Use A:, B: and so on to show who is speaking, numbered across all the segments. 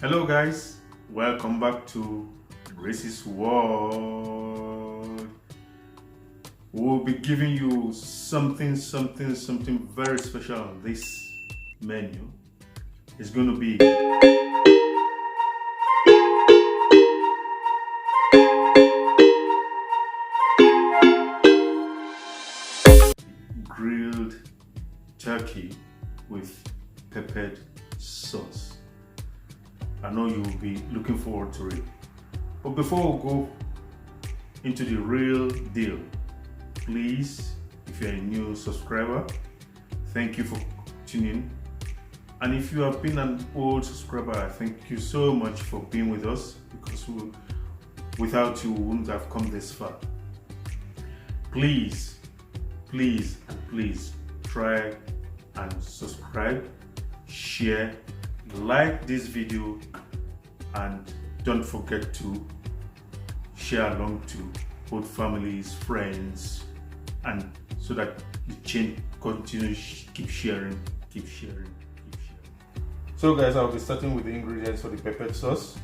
A: Hello guys, welcome back to Graceys World. We'll be giving you something very special on this menu. It's going to be grilled turkey with peppered sauce. I know you will be looking forward to it. But before we go into the real deal, please, if you're a new subscriber, thank you for tuning. And if you have been an old subscriber, I thank you so much for being with us, because without you, we wouldn't have come this far. Please try and subscribe, share, like this video, and don't forget to share along to both families, friends, and so that the chain continues. Keep sharing. So guys, I'll be starting with the ingredients for the peppered sauce,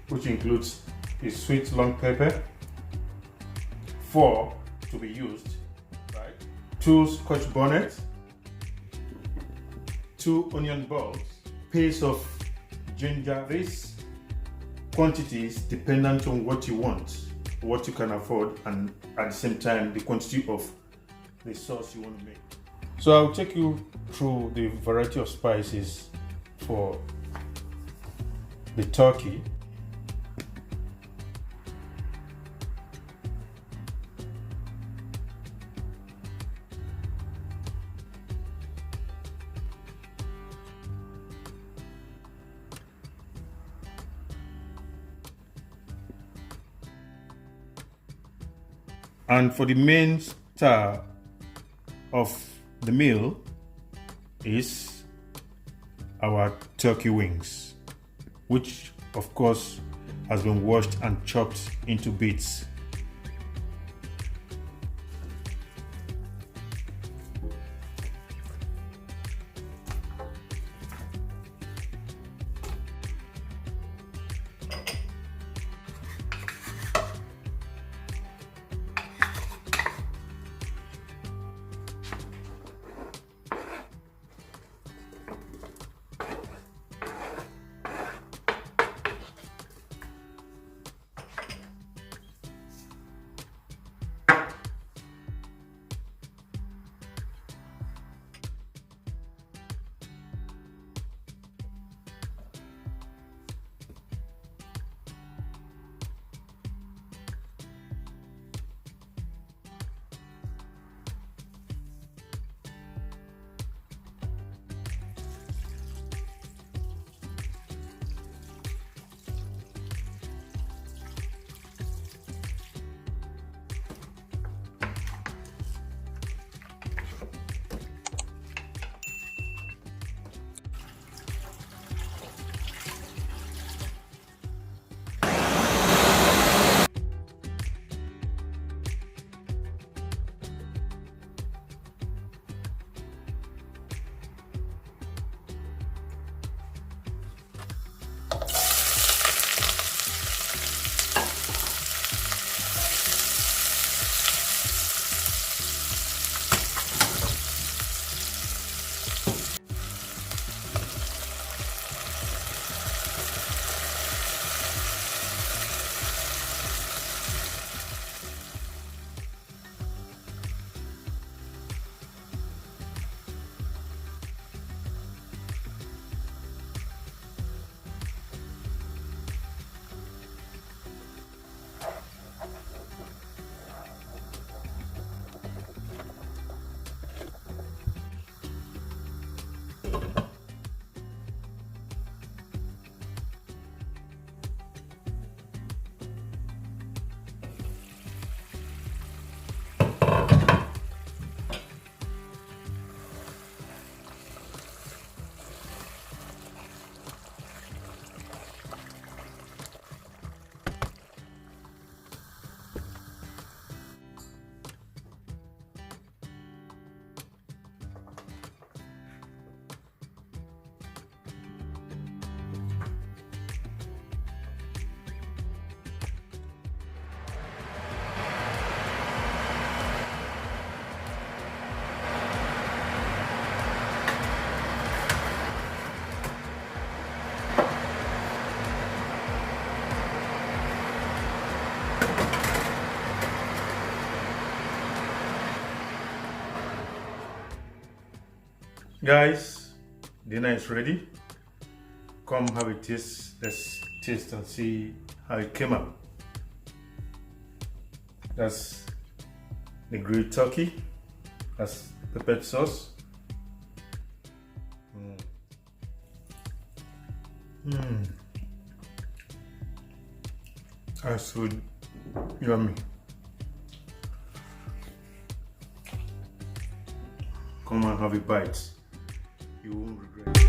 A: which includes a sweet long pepper, 4 to be used, right? 2 scotch bonnets, 2 onion balls, paste of ginger. This quantity is dependent on what you want, what you can afford, and at the same time the quantity of the sauce you want to make. So I'll take you through the variety of spices for the turkey. And for the main star of the meal is our turkey wings, which of course has been washed and chopped into bits. Guys, dinner is ready. Come have a taste. Let's taste and see how it came out. That's the grilled turkey. That's peppered sauce. That's so yummy. Come and have a bite. You won't regret it.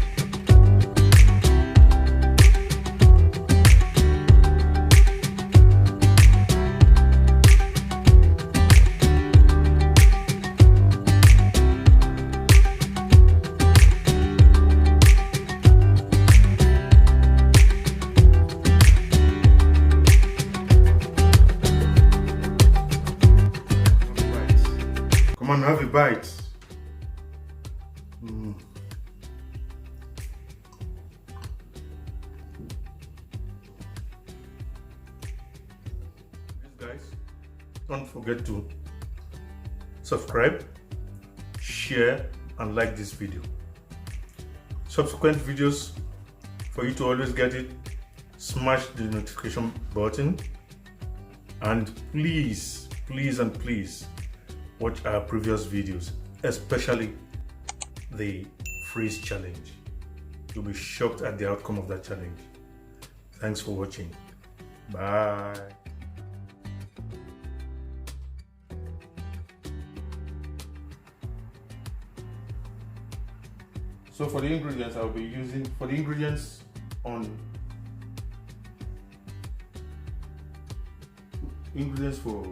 A: Come on, have a bite. Guys, don't forget to subscribe, share, and like this video. Subsequent videos, for you to always get it, smash the notification button, and please watch our previous videos, especially the freeze challenge. You'll be shocked at the outcome of that challenge. Thanks for watching. Bye. So for the ingredients, I'll be using, for the ingredients for